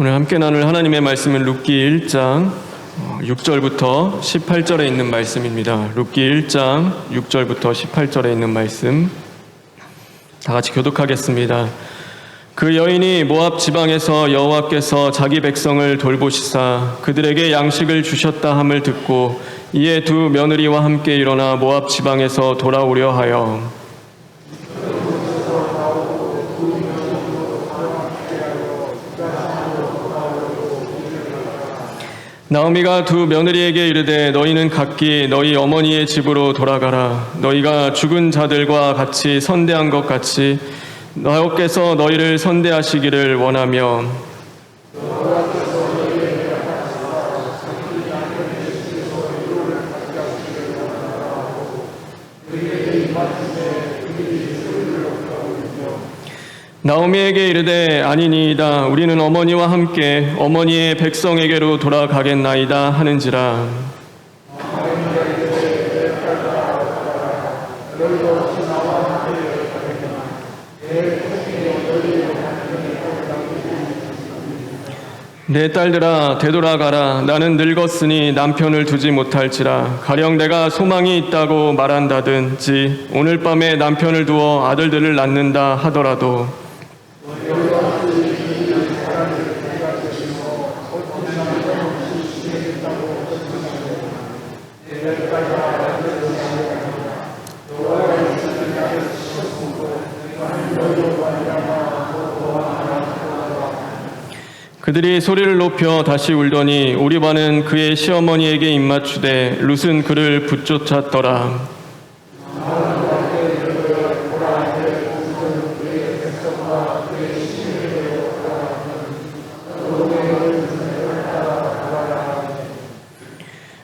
오늘 함께 나눌 하나님의 말씀은 룻기 1장 6절부터 18절에 있는 말씀입니다. 룻기 1장 6절부터 18절에 있는 말씀 다 같이 교독하겠습니다. 그 여인이 모압 지방에서 여호와께서 자기 백성을 돌보시사 그들에게 양식을 주셨다 함을 듣고 이에 두 며느리와 함께 일어나 모압 지방에서 돌아오려 하여 나오미가 두 며느리에게 이르되 너희는 각기 너희 어머니의 집으로 돌아가라. 너희가 죽은 자들과 같이 선대한 것 같이 여호와께서 너희를 선대하시기를 원하며 나오미에게 이르되 아니니이다. 우리는 어머니와 함께 어머니의 백성에게로 돌아가겠나이다 하는지라. 내 딸들아 되돌아가라. 나는 늙었으니 남편을 두지 못할지라. 가령 내가 소망이 있다고 말한다든지 오늘 밤에 남편을 두어 아들들을 낳는다 하더라도 그들이 소리를 높여 다시 울더니 오리바는 그의 시어머니에게 입맞추되 룻은 그를 붙쫓았더라.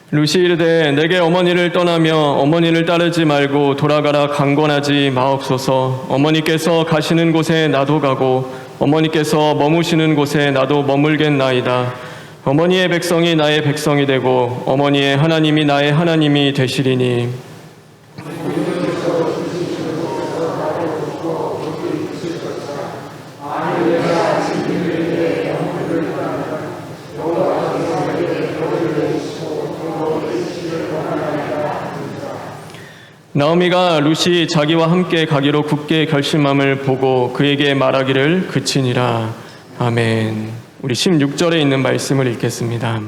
룻이 이르되 내게 어머니를 떠나며 어머니를 따르지 말고 돌아가라 강권하지 마옵소서. 어머니께서 가시는 곳에 나도 가고 어머니께서 머무시는 곳에 나도 머물겠나이다. 어머니의 백성이 나의 백성이 되고 어머니의 하나님이 나의 하나님이 되시리니 나오미가 룻이 자기와 함께 가기로 굳게 결심함을 보고 그에게 말하기를 그치니라. 아멘. 우리 16절에 있는 말씀을 읽겠습니다.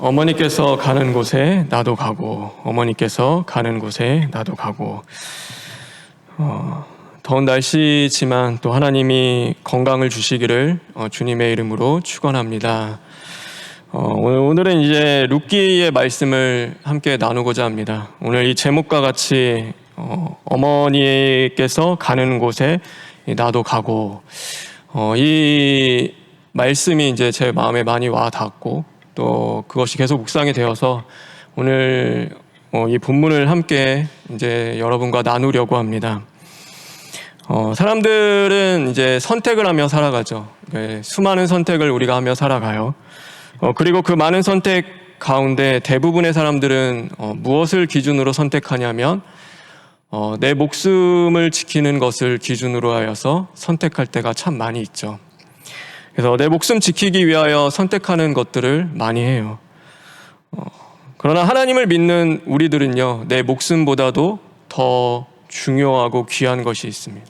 어머니께서 가는 곳에 나도 가고 어머니께서 가는 곳에 나도 가고 더운 날씨지만 또 하나님이 건강을 주시기를 주님의 이름으로 축원합니다. 오늘은 이제 룻기의 말씀을 함께 나누고자 합니다. 오늘 이 제목과 같이 어머니께서 가는 곳에 나도 가고 이 말씀이 이제 제 마음에 많이 와 닿고 또 그것이 계속 묵상이 되어서 오늘 이 본문을 함께 이제 여러분과 나누려고 합니다. 사람들은 이제 선택을 하며 살아가죠. 수많은 선택을 우리가 하며 살아가요. 그리고 그 많은 선택 가운데 대부분의 사람들은 무엇을 기준으로 선택하냐면 내 목숨을 지키는 것을 기준으로 하여서 선택할 때가 참 많이 있죠. 그래서 내 목숨 지키기 위하여 선택하는 것들을 많이 해요. 그러나 하나님을 믿는 우리들은요, 내 목숨보다도 더 중요하고 귀한 것이 있습니다.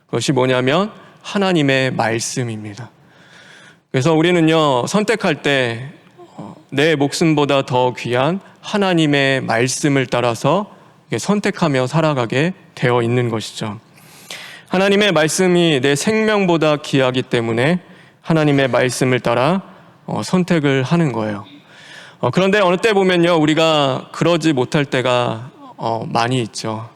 그것이 뭐냐면 하나님의 말씀입니다. 그래서 우리는요, 선택할 때 내 목숨보다 더 귀한 하나님의 말씀을 따라서 선택하며 살아가게 되어 있는 것이죠. 하나님의 말씀이 내 생명보다 귀하기 때문에 하나님의 말씀을 따라 선택을 하는 거예요. 그런데 어느 때 보면요, 우리가 그러지 못할 때가 많이 있죠.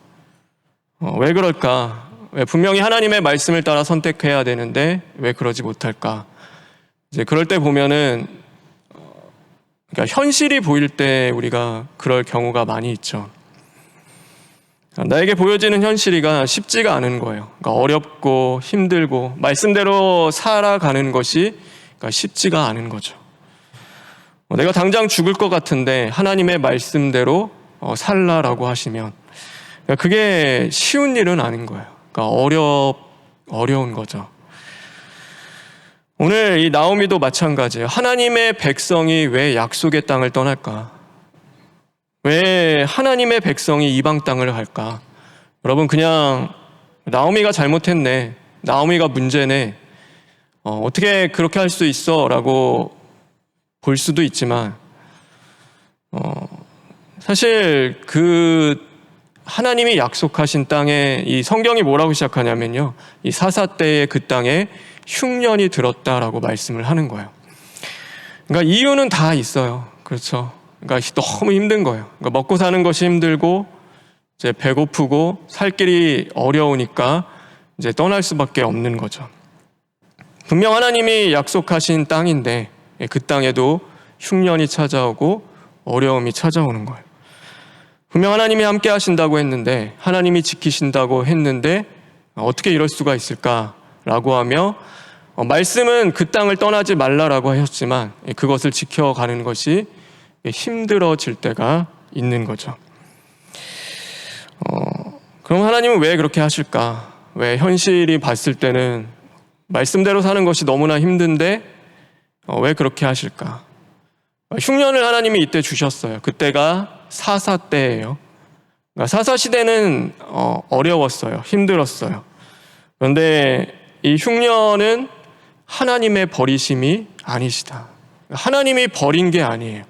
왜 그럴까? 왜 분명히 하나님의 말씀을 따라 선택해야 되는데 왜 그러지 못할까? 이제 그럴 때 보면은 그러니까 현실이 보일 때 우리가 그럴 경우가 많이 있죠. 나에게 보여지는 현실이가 쉽지가 않은 거예요. 그러니까 어렵고 힘들고 말씀대로 살아가는 것이 쉽지가 않은 거죠. 내가 당장 죽을 것 같은데 하나님의 말씀대로 살라라고 하시면 그게 쉬운 일은 아닌 거예요. 그러니까 어려운 거죠. 오늘 이 나오미도 마찬가지예요. 하나님의 백성이 왜 약속의 땅을 떠날까? 왜 하나님의 백성이 이방 땅을 갈까? 여러분, 그냥 나오미가 잘못했네, 나오미가 문제네, 어떻게 그렇게 할 수 있어? 라고 볼 수도 있지만 사실 그 하나님이 약속하신 땅에, 이 성경이 뭐라고 시작하냐면요, 이 사사 때에 그 땅에 흉년이 들었다라고 말씀을 하는 거예요. 그러니까 이유는 다 있어요. 그렇죠? 그러니까 너무 힘든 거예요. 그러니까 먹고 사는 것이 힘들고 이제 배고프고 살 길이 어려우니까 이제 떠날 수밖에 없는 거죠. 분명 하나님이 약속하신 땅인데 그 땅에도 흉년이 찾아오고 어려움이 찾아오는 거예요. 분명 하나님이 함께 하신다고 했는데, 하나님이 지키신다고 했는데 어떻게 이럴 수가 있을까라고 하며 말씀은 그 땅을 떠나지 말라라고 하셨지만 그것을 지켜가는 것이 힘들어질 때가 있는 거죠. 그럼 하나님은 왜 그렇게 하실까? 왜 현실이 봤을 때는 말씀대로 사는 것이 너무나 힘든데 왜 그렇게 하실까? 흉년을 하나님이 이때 주셨어요. 그때가 사사 때예요. 그러니까 사사 시대는 어려웠어요. 힘들었어요. 그런데 이 흉년은 하나님의 버리심이 아니시다. 하나님이 버린 게 아니에요.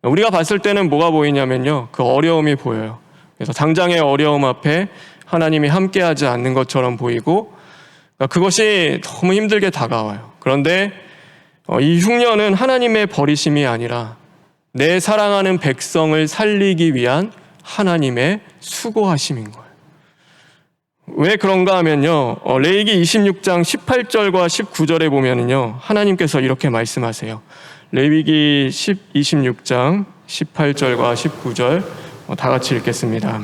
우리가 봤을 때는 뭐가 보이냐면요, 그 어려움이 보여요. 그래서 당장의 어려움 앞에 하나님이 함께하지 않는 것처럼 보이고, 그것이 너무 힘들게 다가와요. 그런데 이 흉년은 하나님의 버리심이 아니라 내 사랑하는 백성을 살리기 위한 하나님의 수고하심인 거예요. 왜 그런가 하면요, 레위기 26장 18절과 19절에 보면은요, 하나님께서 이렇게 말씀하세요. 레위기 26장 18절과 19절 다 같이 읽겠습니다.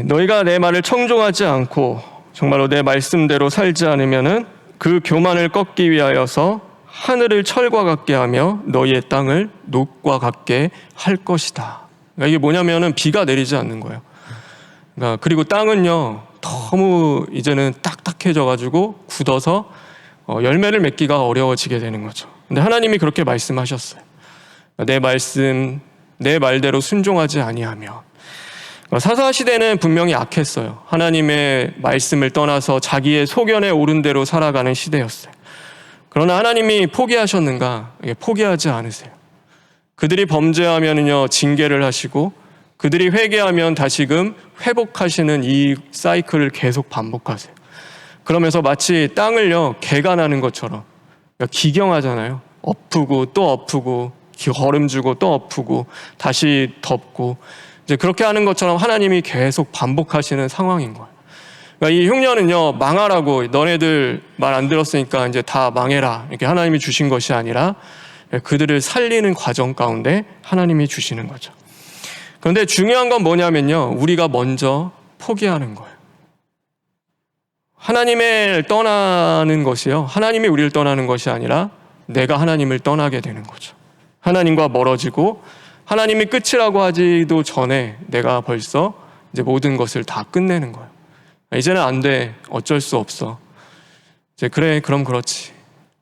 너희가 내 말을 청종하지 않고 정말로 내 말씀대로 살지 않으면은 그 교만을 꺾기 위하여서 하늘을 철과 같게 하며 너희의 땅을 녹과 같게 할 것이다. 그러니까 이게 뭐냐면은 비가 내리지 않는 거예요. 그러니까 그리고 땅은요, 너무 이제는 딱딱해져가지고 굳어서 열매를 맺기가 어려워지게 되는 거죠. 근데 하나님이 그렇게 말씀하셨어요. 내 말씀, 내 말대로 순종하지 아니하며. 사사 시대는 분명히 악했어요. 하나님의 말씀을 떠나서 자기의 소견에 오른 대로 살아가는 시대였어요. 그러나 하나님이 포기하셨는가? 포기하지 않으세요. 그들이 범죄하면요, 징계를 하시고, 그들이 회개하면 다시금 회복하시는 이 사이클을 계속 반복하세요. 그러면서 마치 땅을요, 개가 나는 것처럼 기경하잖아요. 엎고 또 엎고, 거름 주고 또 엎고, 다시 덮고, 이제 그렇게 하는 것처럼 하나님이 계속 반복하시는 상황인 거예요. 그러니까 이 흉년은요, 망하라고, 너네들 말 안 들었으니까 이제 다 망해라, 이렇게 하나님이 주신 것이 아니라 그들을 살리는 과정 가운데 하나님이 주시는 거죠. 그런데 중요한 건 뭐냐면요, 우리가 먼저 포기하는 거예요. 하나님을 떠나는 것이요, 하나님이 우리를 떠나는 것이 아니라 내가 하나님을 떠나게 되는 거죠. 하나님과 멀어지고 하나님이 끝이라고 하지도 전에 내가 벌써 이제 모든 것을 다 끝내는 거예요. 이제는 안 돼, 어쩔 수 없어, 이제 그래, 그럼 그렇지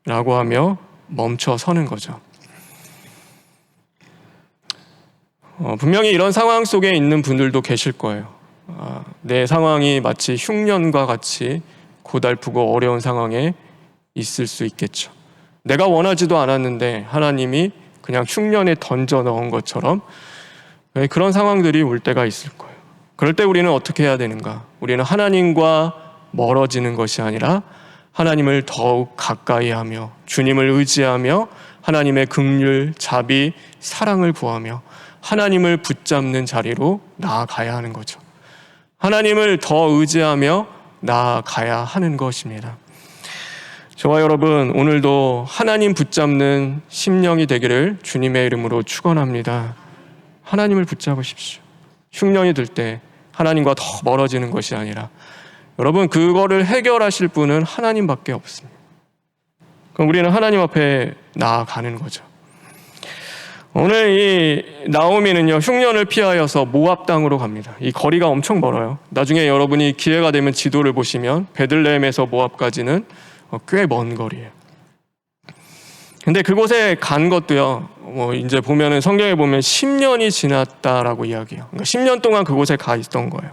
라고 하며 멈춰 서는 거죠. 분명히 이런 상황 속에 있는 분들도 계실 거예요. 내 상황이 마치 흉년과 같이 고달프고 어려운 상황에 있을 수 있겠죠. 내가 원하지도 않았는데 하나님이 그냥 흉년에 던져 넣은 것처럼 그런 상황들이 올 때가 있을 거예요. 그럴 때 우리는 어떻게 해야 되는가? 우리는 하나님과 멀어지는 것이 아니라 하나님을 더욱 가까이 하며 주님을 의지하며 하나님의 긍휼, 자비, 사랑을 구하며 하나님을 붙잡는 자리로 나아가야 하는 거죠. 하나님을 더 의지하며 나아가야 하는 것입니다. 저와 여러분, 오늘도 하나님 붙잡는 심령이 되기를 주님의 이름으로 축원합니다. 하나님을 붙잡으십시오. 흉년이 들 때 하나님과 더 멀어지는 것이 아니라 여러분, 그거를 해결하실 분은 하나님밖에 없습니다. 그럼 우리는 하나님 앞에 나아가는 거죠. 오늘 이 나오미는요, 흉년을 피하여서 모압 땅으로 갑니다. 이 거리가 엄청 멀어요. 나중에 여러분이 기회가 되면 지도를 보시면 베들레헴에서 모압까지는 꽤 먼 거리예요. 근데 그곳에 간 것도요, 이제 보면은 성경에 보면 10년이 지났다라고 이야기해요. 그러니까 10년 동안 그곳에 가 있던 거예요.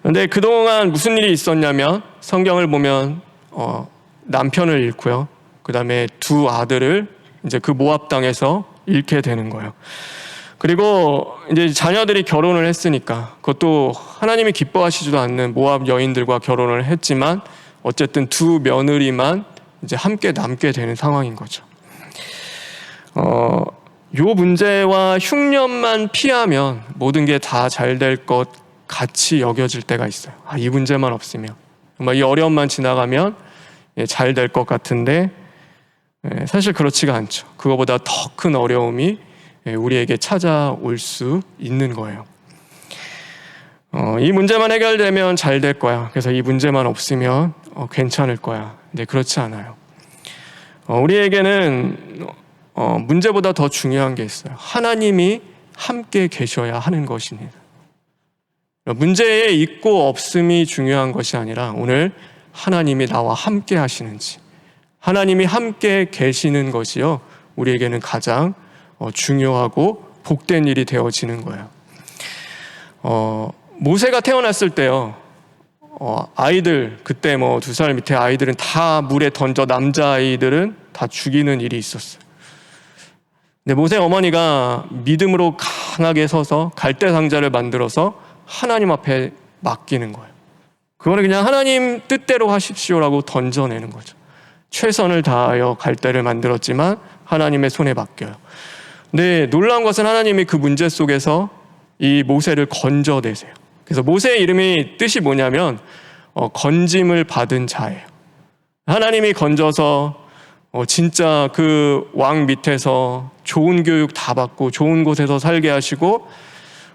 근데 그동안 무슨 일이 있었냐면 성경을 보면 남편을 잃고요. 그 다음에 두 아들을 이제 그 모압 땅에서 잃게 되는 거예요. 그리고 이제 자녀들이 결혼을 했으니까 그것도 하나님이 기뻐하시지도 않는 모압 여인들과 결혼을 했지만 어쨌든 두 며느리만 이제 함께 남게 되는 상황인 거죠. 요 문제와 흉년만 피하면 모든 게 다 잘 될 것 같이 여겨질 때가 있어요. 이 문제만 없으면, 정말 이 어려움만 지나가면 잘 될 것 같은데 사실 그렇지가 않죠. 그거보다 더 큰 어려움이 우리에게 찾아올 수 있는 거예요. 이 문제만 해결되면 잘 될 거야. 그래서 이 문제만 없으면 괜찮을 거야. 근데 그렇지 않아요. 우리에게는 문제보다 더 중요한 게 있어요. 하나님이 함께 계셔야 하는 것입니다. 문제에 있고 없음이 중요한 것이 아니라 오늘 하나님이 나와 함께 하시는지, 하나님이 함께 계시는 것이요, 우리에게는 가장 중요하고 복된 일이 되어지는 거예요. 모세가 태어났을 때요, 아이들, 그때 2살 밑에 아이들은 다 물에 던져 남자아이들은 다 죽이는 일이 있었어요. 근데 모세 어머니가 믿음으로 강하게 서서 갈대 상자를 만들어서 하나님 앞에 맡기는 거예요. 그거는 그냥 하나님 뜻대로 하십시오라고 던져내는 거죠. 최선을 다하여 갈대를 만들었지만 하나님의 손에 맡겨요. 근데 놀라운 것은 하나님이 그 문제 속에서 이 모세를 건져내세요. 그래서 모세의 이름이 뜻이 뭐냐면 건짐을 받은 자예요. 하나님이 건져서 진짜 그 왕 밑에서 좋은 교육 다 받고 좋은 곳에서 살게 하시고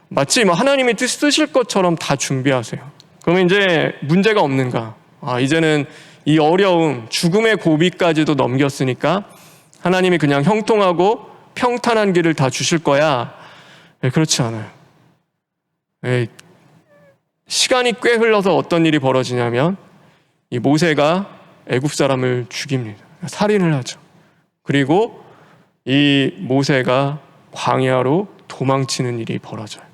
마치 하나님이 쓰실 것처럼 다 준비하세요. 그러면 이제 문제가 없는가? 이제는 이 어려움, 죽음의 고비까지도 넘겼으니까 하나님이 그냥 형통하고 평탄한 길을 다 주실 거야. 그렇지 않아요. 시간이 꽤 흘러서 어떤 일이 벌어지냐면 이 모세가 애굽 사람을 죽입니다. 살인을 하죠. 그리고 이 모세가 광야로 도망치는 일이 벌어져요.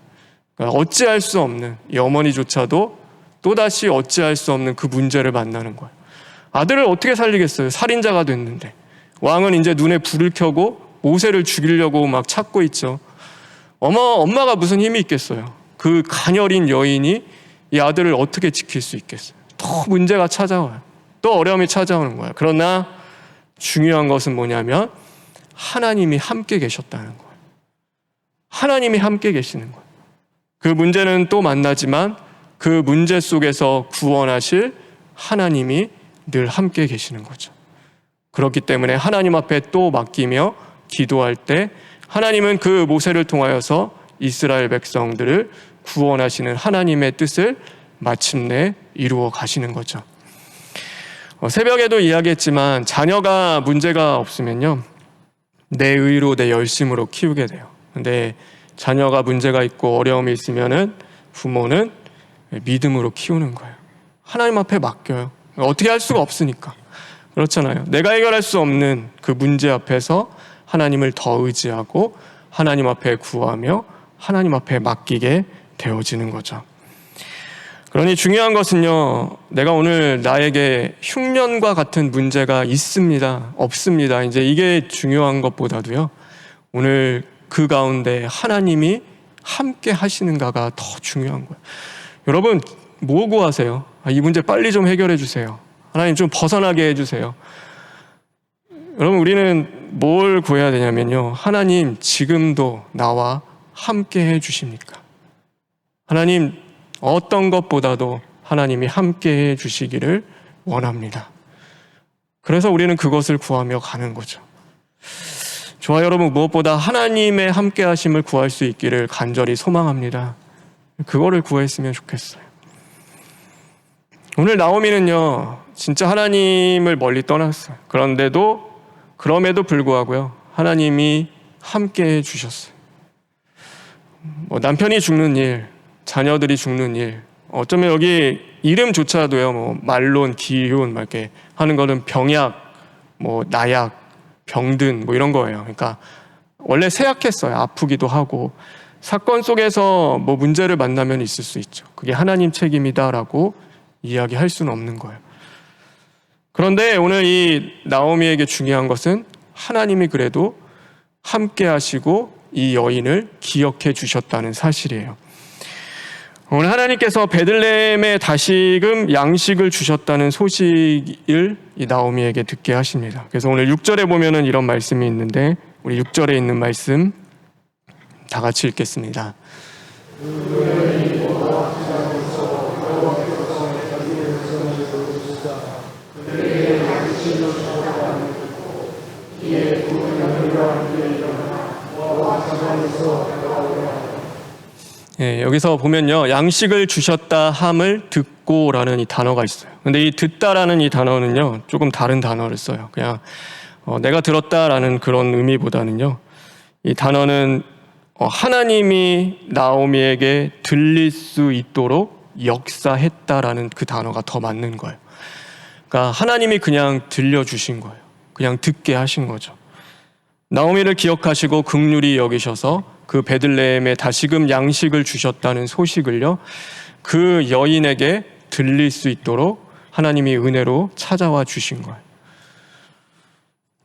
그러니까 어찌할 수 없는, 이 어머니조차도 또다시 어찌할 수 없는 그 문제를 만나는 거예요. 아들을 어떻게 살리겠어요? 살인자가 됐는데. 왕은 이제 눈에 불을 켜고 모세를 죽이려고 막 찾고 있죠. 엄마가 무슨 힘이 있겠어요? 그 가녀린 여인이 이 아들을 어떻게 지킬 수 있겠어요? 또 문제가 찾아와요. 또 어려움이 찾아오는 거예요. 그러나 중요한 것은 뭐냐면 하나님이 함께 계셨다는 거예요. 하나님이 함께 계시는 거예요. 그 문제는 또 만나지만 그 문제 속에서 구원하실 하나님이 늘 함께 계시는 거죠. 그렇기 때문에 하나님 앞에 또 맡기며 기도할 때 하나님은 그 모세를 통하여서 이스라엘 백성들을 구원하시는 하나님의 뜻을 마침내 이루어 가시는 거죠. 새벽에도 이야기했지만 자녀가 문제가 없으면요, 내 의로 내 열심으로 키우게 돼요. 근데 자녀가 문제가 있고 어려움이 있으면은 부모는 믿음으로 키우는 거예요. 하나님 앞에 맡겨요. 어떻게 할 수가 없으니까. 그렇잖아요. 내가 해결할 수 없는 그 문제 앞에서 하나님을 더 의지하고 하나님 앞에 구하며 하나님 앞에 맡기게 되어지는 거죠. 그러니 중요한 것은요, 내가 오늘 나에게 흉년과 같은 문제가 있습니다, 없습니다, 이제 이게 중요한 것보다도요, 오늘 그 가운데 하나님이 함께 하시는가가 더 중요한 거예요. 여러분, 뭐 구하세요? 이 문제 빨리 좀 해결해 주세요. 하나님 좀 벗어나게 해주세요. 여러분, 우리는 뭘 구해야 되냐면요, 하나님 지금도 나와 함께 해주십니까? 하나님 어떤 것보다도 하나님이 함께 해주시기를 원합니다. 그래서 우리는 그것을 구하며 가는 거죠. 저와 여러분, 무엇보다 하나님의 함께 하심을 구할 수 있기를 간절히 소망합니다. 그거를 구했으면 좋겠어요. 오늘 나오미는요, 진짜 하나님을 멀리 떠났어요. 그럼에도 불구하고요, 하나님이 함께 해주셨어요. 남편이 죽는 일, 자녀들이 죽는 일, 어쩌면 여기 이름조차도요, 말론, 기운, 이렇게 하는 거는 병약, 나약, 병든, 이런 거예요. 그러니까 원래 쇠약했어요. 아프기도 하고. 사건 속에서 문제를 만나면 있을 수 있죠. 그게 하나님 책임이다라고 이야기할 수는 없는 거예요. 그런데 오늘 이 나오미에게 중요한 것은 하나님이 그래도 함께 하시고 이 여인을 기억해 주셨다는 사실이에요. 오늘 하나님께서 베들레헴에 다시금 양식을 주셨다는 소식을 이 나오미에게 듣게 하십니다. 그래서 오늘 6절에 보면은 이런 말씀이 있는데, 우리 6절에 있는 말씀 다 같이 읽겠습니다. 여기서 보면요, 양식을 주셨다 함을 듣고라는 이 단어가 있어요. 근데 이 듣다라는 이 단어는요, 조금 다른 단어를 써요. 그냥 내가 들었다라는 그런 의미보다는요, 이 단어는 하나님이 나오미에게 들릴 수 있도록 역사했다라는 그 단어가 더 맞는 거예요. 그러니까 하나님이 그냥 들려주신 거예요. 그냥 듣게 하신 거죠. 나오미를 기억하시고 긍휼히 여기셔서 그 베들레헴에 다시금 양식을 주셨다는 소식을요, 그 여인에게 들릴 수 있도록 하나님이 은혜로 찾아와 주신 거예요.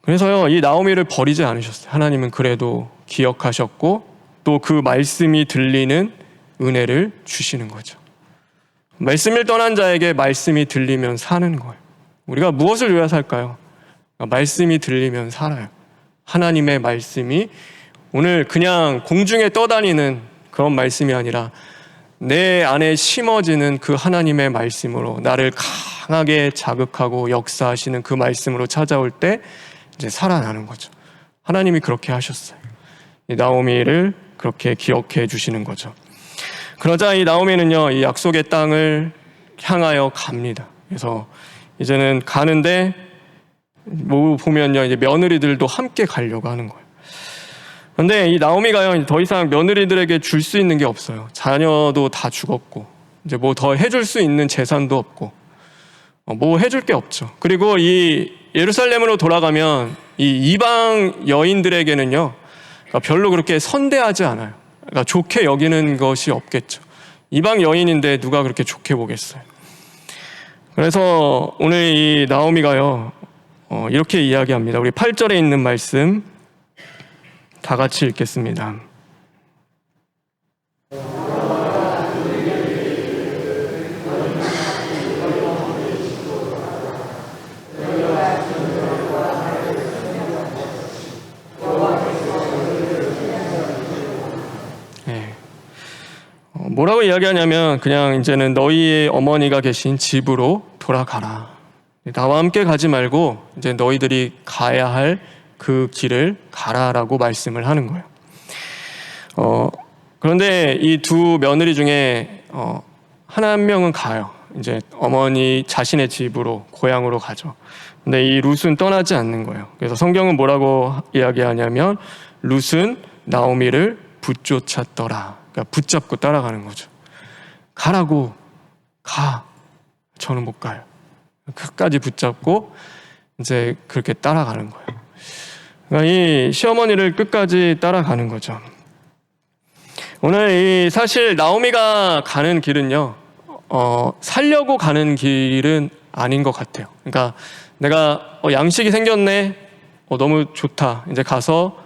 그래서요, 이 나오미를 버리지 않으셨어요. 하나님은 그래도 기억하셨고 또 그 말씀이 들리는 은혜를 주시는 거죠. 말씀을 떠난 자에게 말씀이 들리면 사는 거예요. 우리가 무엇을 위해 살까요? 말씀이 들리면 살아요. 하나님의 말씀이 오늘 그냥 공중에 떠다니는 그런 말씀이 아니라 내 안에 심어지는 그 하나님의 말씀으로 나를 강하게 자극하고 역사하시는 그 말씀으로 찾아올 때 이제 살아나는 거죠. 하나님이 그렇게 하셨어요. 이 나오미를 그렇게 기억해 주시는 거죠. 그러자 이 나오미는요, 이 약속의 땅을 향하여 갑니다. 그래서 이제는 가는데 보면요, 이제 며느리들도 함께 가려고 하는 거예요. 그런데 이 나오미가요, 더 이상 며느리들에게 줄 수 있는 게 없어요. 자녀도 다 죽었고, 이제 더 해줄 수 있는 재산도 없고, 해줄 게 없죠. 그리고 이 예루살렘으로 돌아가면 이 이방 여인들에게는요, 그러니까 별로 그렇게 선대하지 않아요. 그러니까 좋게 여기는 것이 없겠죠. 이방 여인인데 누가 그렇게 좋게 보겠어요. 그래서 오늘 이 나오미가요, 이렇게 이야기합니다. 우리 8절에 있는 말씀 다 같이 읽겠습니다. 뭐라고 이야기하냐면 그냥 이제는 너희의 어머니가 계신 집으로 돌아가라. 나와 함께 가지 말고 이제 너희들이 가야 할 그 길을 가라라고 말씀을 하는 거예요. 그런데 이 두 며느리 중에 한 명은 가요. 이제 어머니 자신의 집으로, 고향으로 가죠. 근데 이 룻은 떠나지 않는 거예요. 그래서 성경은 뭐라고 이야기하냐면 룻은 나오미를 붙쫓았더라. 그러니까 붙잡고 따라가는 거죠. 가라고, 가. 저는 못 가요. 끝까지 붙잡고 이제 그렇게 따라가는 거예요. 그러니까 이 시어머니를 끝까지 따라가는 거죠. 오늘 이 사실 나오미가 가는 길은요, 살려고 가는 길은 아닌 것 같아요. 그러니까 내가 양식이 생겼네, 너무 좋다. 이제 가서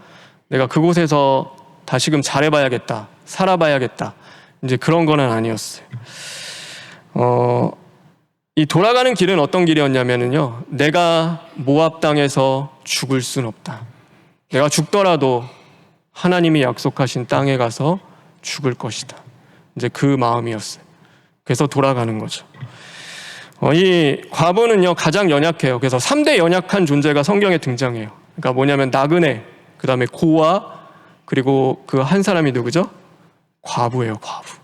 내가 그곳에서 다시금 잘해봐야겠다, 살아봐야겠다. 이제 그런 거는 아니었어요. 이 돌아가는 길은 어떤 길이었냐면요, 내가 모압 땅에서 죽을 순 없다. 내가 죽더라도 하나님이 약속하신 땅에 가서 죽을 것이다. 이제 그 마음이었어요. 그래서 돌아가는 거죠. 이 과부는요, 가장 연약해요. 그래서 3대 연약한 존재가 성경에 등장해요. 그러니까 뭐냐면 나그네, 그 다음에 고아, 그리고 그 한 사람이 누구죠? 과부예요, 과부.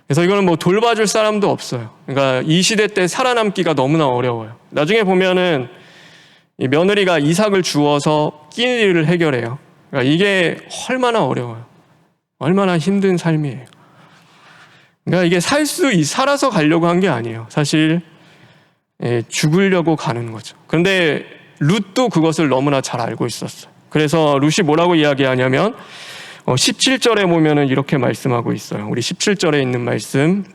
그래서 이거는 뭐 돌봐줄 사람도 없어요. 그러니까 이 시대 때 살아남기가 너무나 어려워요. 나중에 보면은 이 며느리가 이삭을 주어서 끼니를 해결해요. 그러니까 이게 얼마나 어려워요. 얼마나 힘든 삶이에요. 그러니까 이게 살아서 가려고 한 게 아니에요. 사실 죽으려고 가는 거죠. 그런데 룻도 그것을 너무나 잘 알고 있었어요. 그래서 룻이 뭐라고 이야기하냐면 17절에 보면은 이렇게 말씀하고 있어요. 우리 17절에 있는 말씀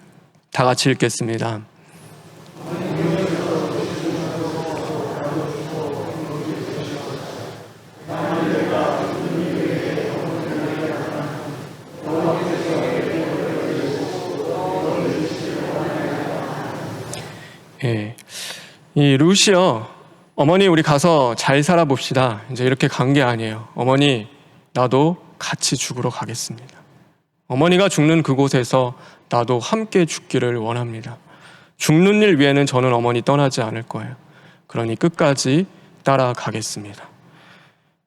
다 같이 읽겠습니다. 예, 이 룻이요, 어머니 우리 가서 잘 살아봅시다, 이제 이렇게 간 게 아니에요. 어머니 나도 같이 죽으러 가겠습니다. 어머니가 죽는 그곳에서 나도 함께 죽기를 원합니다. 죽는 일 위에는 저는 어머니 떠나지 않을 거예요. 그러니 끝까지 따라가겠습니다.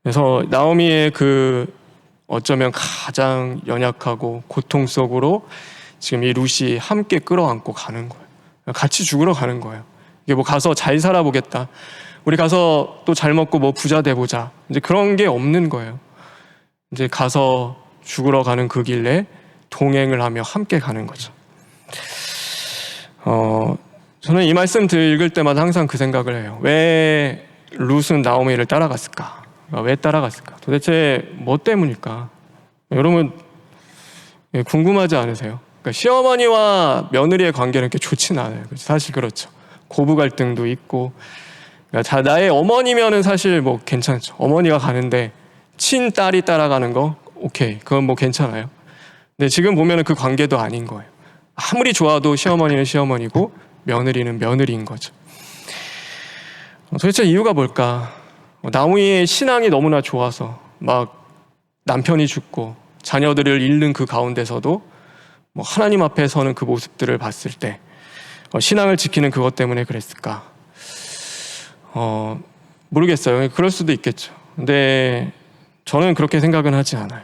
그래서 나오미의 그 어쩌면 가장 연약하고 고통 속으로 지금 이 룻이 함께 끌어안고 가는 거예요. 같이 죽으러 가는 거예요. 이게 뭐 가서 잘 살아보겠다, 우리 가서 또 잘 먹고 뭐 부자 돼보자, 이제 그런 게 없는 거예요. 이제 가서 죽으러 가는 그 길에 동행을 하며 함께 가는 거죠. 저는 이 말씀 읽을 때마다 항상 그 생각을 해요. 왜 룻은 나오미를 따라갔을까? 왜 따라갔을까? 도대체 뭐 때문일까? 여러분 궁금하지 않으세요? 그러니까 시어머니와 며느리의 관계는 그렇게 좋지는 않아요. 사실 그렇죠. 고부 갈등도 있고. 그러니까 나의 어머니면은 사실 뭐 괜찮죠. 어머니가 가는데 친딸이 따라가는 거 오케이, 그건 뭐 괜찮아요. 근데 지금 보면은 그 관계도 아닌 거예요. 아무리 좋아도 시어머니는 시어머니고 며느리는 며느리인 거죠. 도대체 이유가 뭘까? 나오미의 신앙이 너무나 좋아서 막 남편이 죽고 자녀들을 잃는 그 가운데서도 뭐 하나님 앞에 서는 그 모습들을 봤을 때 신앙을 지키는 그것 때문에 그랬을까? 모르겠어요. 그럴 수도 있겠죠. 근데 저는 그렇게 생각은 하지 않아요.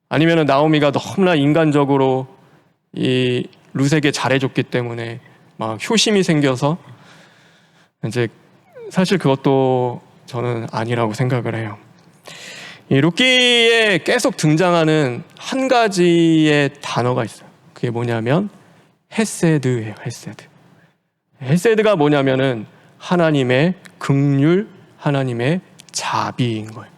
아니면 나오미가 너무나 인간적으로 이 룻에게 잘해줬기 때문에 막 효심이 생겨서, 이제 사실 그것도 저는 아니라고 생각을 해요. 이 룻기에 계속 등장하는 한 가지의 단어가 있어요. 그게 뭐냐면 헤세드예요. 헤세드. 헤세드가 뭐냐면은 하나님의 긍휼, 하나님의 자비인 거예요.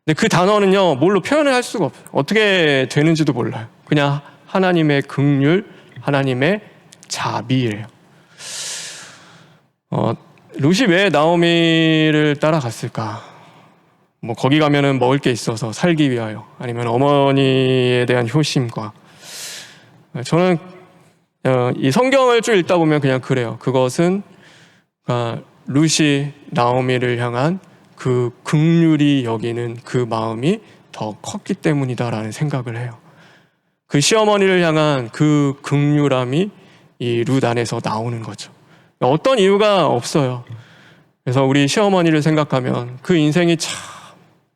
근데 그 단어는요, 뭘로 표현을 할 수가 없어요. 어떻게 되는지도 몰라요. 그냥 하나님의 긍휼, 하나님의 자비예요. 룻이 왜 나오미를 따라갔을까? 뭐 거기 가면은 먹을 게 있어서 살기 위하여, 아니면 어머니에 대한 효심과. 저는 이 성경을 쭉 읽다 보면 그냥 그래요. 그것은 룻이 나오미를 향한 그 긍휼히 여기는 그 마음이 더 컸기 때문이다라는 생각을 해요. 그 시어머니를 향한 그 긍휼함이 이 룻 안에서 나오는 거죠. 어떤 이유가 없어요. 그래서 우리 시어머니를 생각하면 그 인생이 참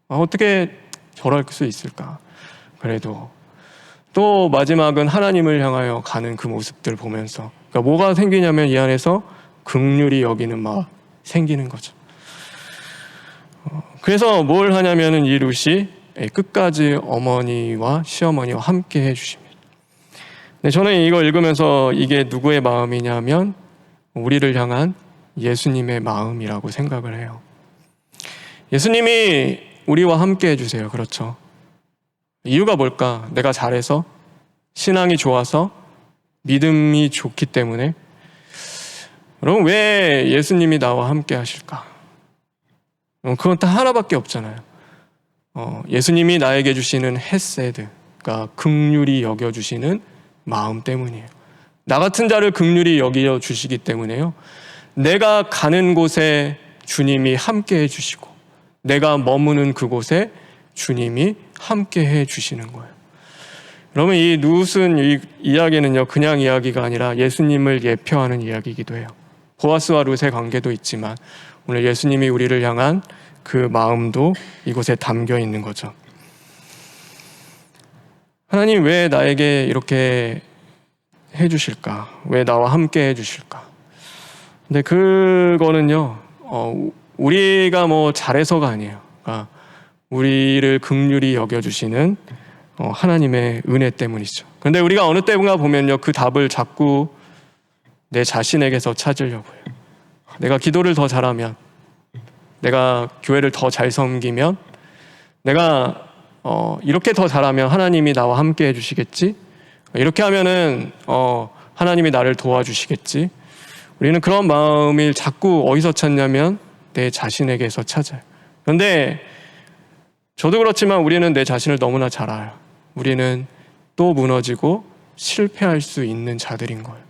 어떻게 저럴 수 있을까. 그래도 또 마지막은 하나님을 향하여 가는 그 모습들 보면서, 그러니까 뭐가 생기냐면 이 안에서 긍휼히 여기는 마음 생기는 거죠. 그래서 뭘 하냐면은 이 룻이 끝까지 어머니와 시어머니와 함께 해주십니다. 근데 저는 이거 읽으면서 이게 누구의 마음이냐면 우리를 향한 예수님의 마음이라고 생각을 해요. 예수님이 우리와 함께 해주세요. 그렇죠. 이유가 뭘까? 내가 잘해서, 신앙이 좋아서, 믿음이 좋기 때문에. 여러분, 왜 예수님이 나와 함께 하실까? 그건 딱 하나밖에 없잖아요. 예수님이 나에게 주시는 헤세드, 그러니까 긍휼히 여겨주시는 마음 때문이에요. 나 같은 자를 긍휼히 여겨 주시기 때문에요. 내가 가는 곳에 주님이 함께 해주시고 내가 머무는 그곳에 주님이 함께 해주시는 거예요. 여러분, 이 룻은 이야기는요, 그냥 이야기가 아니라 예수님을 예표하는 이야기이기도 해요. 보아스와 룻의 관계도 있지만 오늘 예수님이 우리를 향한 그 마음도 이곳에 담겨 있는 거죠. 하나님 왜 나에게 이렇게 해주실까? 왜 나와 함께 해주실까? 근데 그거는요, 우리가 뭐 잘해서가 아니에요. 그러니까 우리를 긍휼히 여겨주시는 하나님의 은혜 때문이죠. 그런데 우리가 어느 때인가 보면요, 그 답을 자꾸 내 자신에게서 찾으려고 해요. 내가 기도를 더 잘하면, 내가 교회를 더 잘 섬기면, 내가 이렇게 더 잘하면 하나님이 나와 함께 해주시겠지? 이렇게 하면은 하나님이 나를 도와주시겠지? 우리는 그런 마음을 자꾸 어디서 찾냐면 내 자신에게서 찾아요. 그런데 저도 그렇지만 우리는 내 자신을 너무나 잘 알아요. 우리는 또 무너지고 실패할 수 있는 자들인 거예요.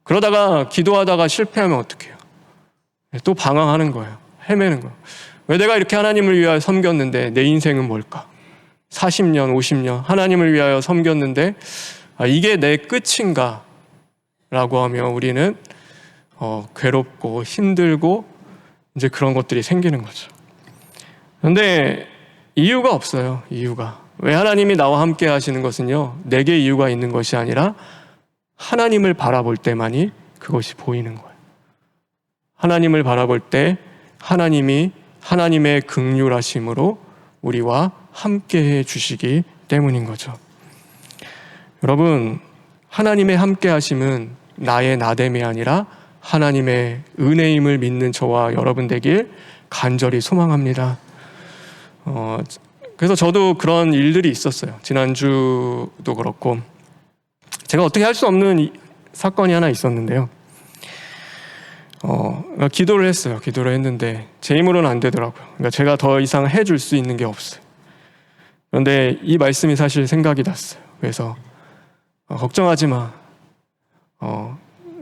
그러다가 기도하다가 실패하면 어떡해요? 또 방황하는 거예요. 헤매는 거예요. 왜 내가 이렇게 하나님을 위하여 섬겼는데 내 인생은 뭘까? 40년, 50년 하나님을 위하여 섬겼는데 이게 내 끝인가? 라고 하면 우리는 괴롭고 힘들고 이제 그런 것들이 생기는 거죠. 그런데 이유가 없어요. 이유가. 왜 하나님이 나와 함께 하시는 것은요, 내게 이유가 있는 것이 아니라 하나님을 바라볼 때만이 그것이 보이는 거예요. 하나님을 바라볼 때 하나님이 하나님의 긍휼하심으로 우리와 함께 해 주시기 때문인 거죠. 여러분, 하나님의 함께 하심은 나의 나됨이 아니라 하나님의 은혜임을 믿는 저와 여러분 되길 간절히 소망합니다. 그래서 저도 그런 일들이 있었어요. 지난주도 그렇고 제가 어떻게 할 수 없는 사건이 하나 있었는데요. 기도를 했어요. 기도를 했는데 제 힘으로는 안 되더라고요. 그러니까 제가 더 이상 해줄 수 있는 게 없어요. 그런데 이 말씀이 사실 생각이 났어요. 그래서 걱정하지 마.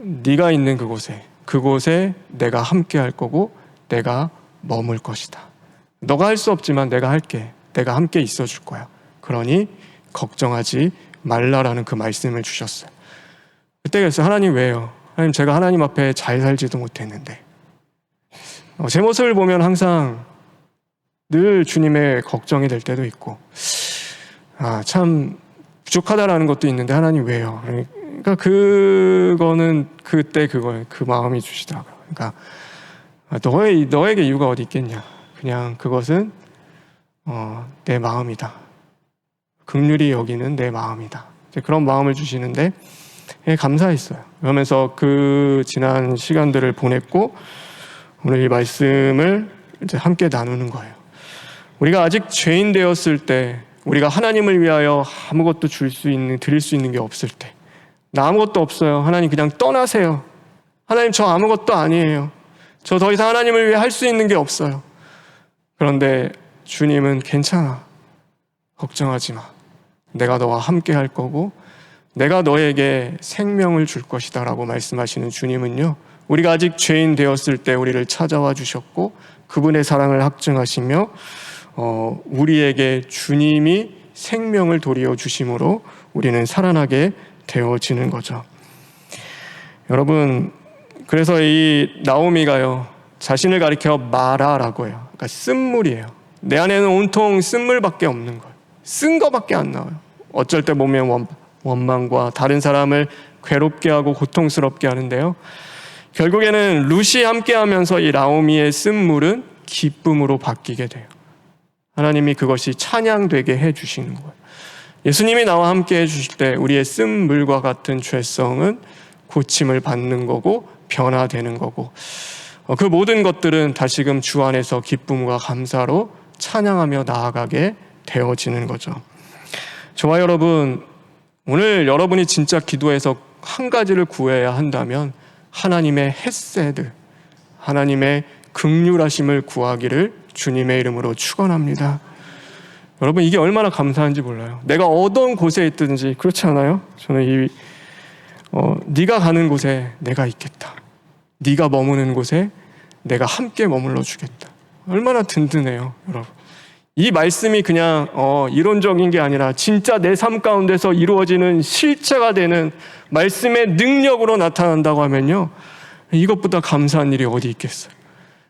네가 있는 그곳에 내가 함께 할 거고 내가 머물 것이다. 너가 할 수 없지만 내가 할게. 내가 함께 있어 줄 거야. 그러니 걱정하지 말라라는 그 말씀을 주셨어요. 그때 그랬어요. 하나님 왜요? 하나님, 제가 하나님 앞에 잘 살지도 못했는데 제 모습을 보면 항상 늘 주님의 걱정이 될 때도 있고 참 부족하다라는 것도 있는데 하나님 왜요? 그러니까 그거는 그때 그거예요. 그 마음이 주시더라고요. 그러니까 너에게 이유가 어디 있겠냐? 그냥 그것은 내 마음이다. 긍휼히 여기는 내 마음이다. 그런 마음을 주시는데 감사했어요. 그러면서 그 지난 시간들을 보냈고 오늘 이 말씀을 이제 함께 나누는 거예요. 우리가 아직 죄인 되었을 때, 우리가 하나님을 위하여 아무것도 드릴 수 있는 게 없을 때, 나 아무것도 없어요. 하나님 그냥 떠나세요. 하나님 저 아무것도 아니에요. 저 더 이상 하나님을 위해 할 수 있는 게 없어요. 그런데 주님은 괜찮아. 걱정하지 마. 내가 너와 함께 할 거고 내가 너에게 생명을 줄 것이다 라고 말씀하시는 주님은요, 우리가 아직 죄인 되었을 때 우리를 찾아와 주셨고 그분의 사랑을 확증하시며 우리에게 주님이 생명을 도리어 주심으로 우리는 살아나게 되어지는 거죠. 여러분, 그래서 이 나오미가요, 자신을 가리켜 마라라고 해요. 그러니까 쓴물이에요. 내 안에는 온통 쓴물밖에 없는 거예요. 쓴 거밖에 안 나와요. 어쩔 때 보면 원망과 다른 사람을 괴롭게 하고 고통스럽게 하는데요, 결국에는 룻이 함께하면서 이 나오미의 쓴물은 기쁨으로 바뀌게 돼요. 하나님이 그것이 찬양되게 해주시는 거예요. 예수님이 나와 함께 해주실 때 우리의 쓴물과 같은 죄성은 고침을 받는 거고 변화되는 거고 그 모든 것들은 다시금 주 안에서 기쁨과 감사로 찬양하며 나아가게 되어지는 거죠. 저와 여러분, 오늘 여러분이 진짜 기도해서 한 가지를 구해야 한다면 하나님의 헤세드, 하나님의 긍휼하심을 구하기를 주님의 이름으로 축원합니다. 여러분, 이게 얼마나 감사한지 몰라요. 내가 어떤 곳에 있든지, 그렇지 않아요? 저는 네가 가는 곳에 내가 있겠다. 네가 머무는 곳에 내가 함께 머물러 주겠다. 얼마나 든든해요, 여러분. 이 말씀이 그냥 이론적인 게 아니라 진짜 내 삶 가운데서 이루어지는 실체가 되는 말씀의 능력으로 나타난다고 하면요, 이것보다 감사한 일이 어디 있겠어요.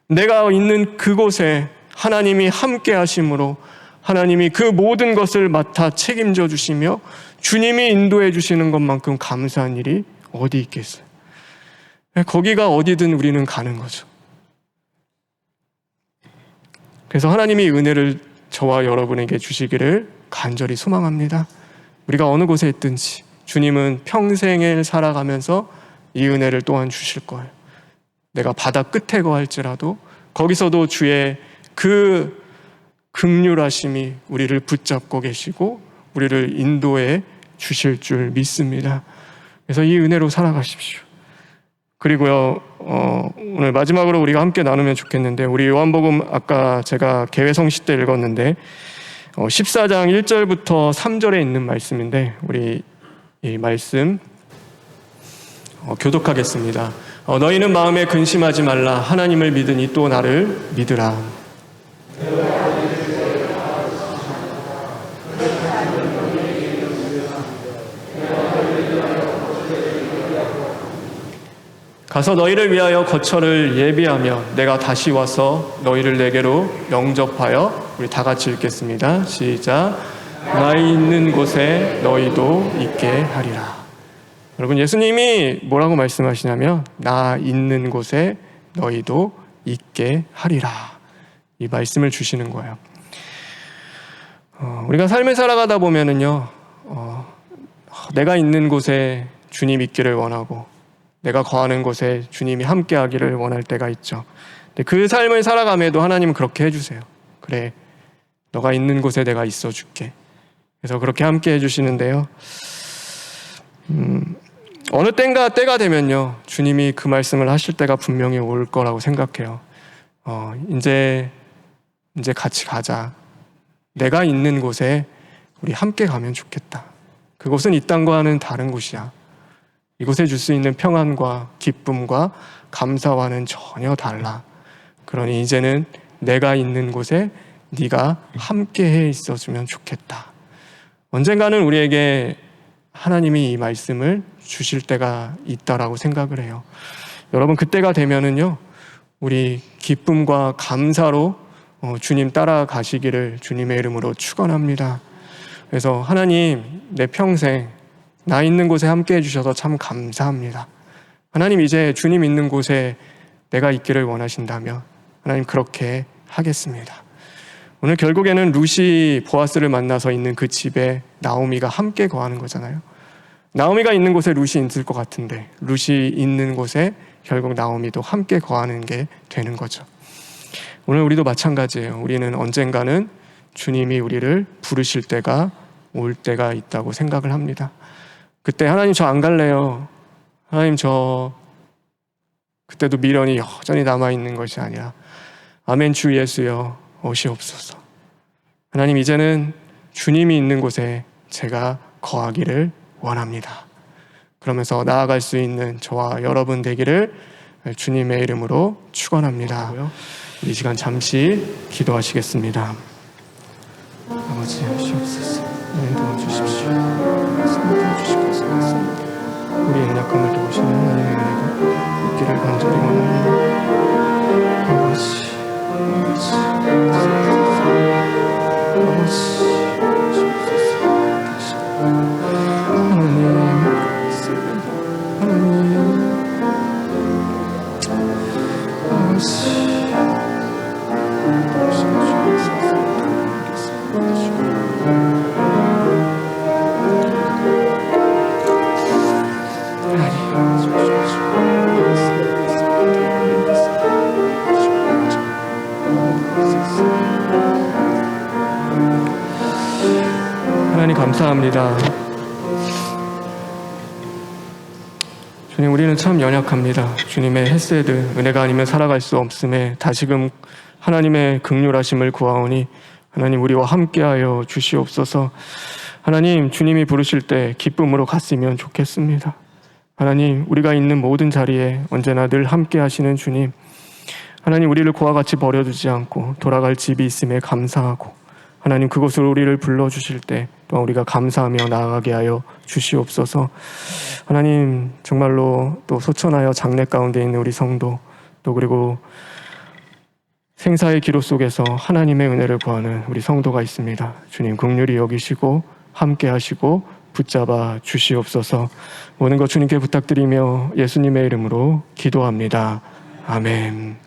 내가 있는 그곳에 하나님이 함께 하심으로 하나님이 그 모든 것을 맡아 책임져 주시며 주님이 인도해 주시는 것만큼 감사한 일이 어디 있겠어요. 거기가 어디든 우리는 가는 거죠. 그래서 하나님이 은혜를 저와 여러분에게 주시기를 간절히 소망합니다. 우리가 어느 곳에 있든지 주님은 평생을 살아가면서 이 은혜를 또한 주실 거예요. 내가 바다 끝에 거할지라도 거기서도 주의 그 긍휼하심이 우리를 붙잡고 계시고 우리를 인도해 주실 줄 믿습니다. 그래서 이 은혜로 살아가십시오. 그리고요, 오늘 마지막으로 우리가 함께 나누면 좋겠는데, 우리 요한복음 아까 제가 개회성시 때 읽었는데 14장 1절부터 3절에 있는 말씀인데, 우리 이 말씀 교독하겠습니다. 너희는 마음에 근심하지 말라. 하나님을 믿으니 또 나를 믿으라. 가서 너희를 위하여 거처를 예비하며 내가 다시 와서 너희를 내게로 영접하여, 우리 다 같이 읽겠습니다. 시작. 나 있는 곳에 너희도 있게 하리라. 여러분, 예수님이 뭐라고 말씀하시냐면 나 있는 곳에 너희도 있게 하리라, 이 말씀을 주시는 거예요. 우리가 삶을 살아가다 보면은요, 내가 있는 곳에 주님 있기를 원하고 내가 거하는 곳에 주님이 함께 하기를 원할 때가 있죠. 근데 그 삶을 살아감에도 하나님은 그렇게 해주세요. 그래, 너가 있는 곳에 내가 있어 줄게. 그래서 그렇게 함께 해주시는데요, 어느 때가 되면요, 주님이 그 말씀을 하실 때가 분명히 올 거라고 생각해요. 이제 같이 가자. 내가 있는 곳에 우리 함께 가면 좋겠다. 그곳은 이 땅과는 다른 곳이야. 이곳에 줄 수 있는 평안과 기쁨과 감사와는 전혀 달라. 그러니 이제는 내가 있는 곳에 네가 함께해 있어주면 좋겠다. 언젠가는 우리에게 하나님이 이 말씀을 주실 때가 있다라고 생각을 해요. 여러분, 그때가 되면은요, 우리 기쁨과 감사로 주님 따라가시기를 주님의 이름으로 축원합니다. 그래서 하나님, 내 평생 나 있는 곳에 함께 해주셔서 참 감사합니다. 하나님, 이제 주님 있는 곳에 내가 있기를 원하신다면 하나님 그렇게 하겠습니다. 오늘 결국에는 룻이 보아스를 만나서 있는 그 집에 나오미가 함께 거하는 거잖아요. 나오미가 있는 곳에 룻이 있을 것 같은데 룻이 있는 곳에 결국 나오미도 함께 거하는 게 되는 거죠. 오늘 우리도 마찬가지예요. 우리는 언젠가는 주님이 우리를 부르실 때가 올 때가 있다고 생각을 합니다. 그때 하나님 저 안 갈래요. 하나님 저 그때도 미련이 여전히 남아있는 것이 아니라 아멘 주 예수여 오시옵소서. 하나님, 이제는 주님이 있는 곳에 제가 거하기를 원합니다. 그러면서 나아갈 수 있는 저와 여러분 되기를 주님의 이름으로 축원합니다. 이 시간 잠시 기도하시겠습니다. 아버지 하시옵소서. 은혜 도와주십시오. 말씀을 도와주시고 말씀입니다. 우리의 연약함을 도우시는 하나님의 은혜가 있기를 간절히 원합니다. 아버지 하나님 감사합니다. 주님, 우리는 참 연약합니다. 주님의 헤세드, 은혜가 아니면 살아갈 수 없음에 다시금 하나님의 긍휼하심을 구하오니 하나님 우리와 함께하여 주시옵소서. 하나님, 주님이 부르실 때 기쁨으로 갔으면 좋겠습니다. 하나님, 우리가 있는 모든 자리에 언제나 늘 함께 하시는 주님, 하나님, 우리를 그와 같이 버려두지 않고 돌아갈 집이 있음에 감사하고, 하나님, 그곳으로 우리를 불러주실 때 또한 우리가 감사하며 나아가게 하여 주시옵소서. 하나님, 정말로 또 소천하여 장래 가운데 있는 우리 성도, 또 그리고 생사의 기로 속에서 하나님의 은혜를 구하는 우리 성도가 있습니다. 주님, 긍휼히 여기시고 함께 하시고 붙잡아 주시옵소서. 모든 것 주님께 부탁드리며 예수님의 이름으로 기도합니다. 아멘.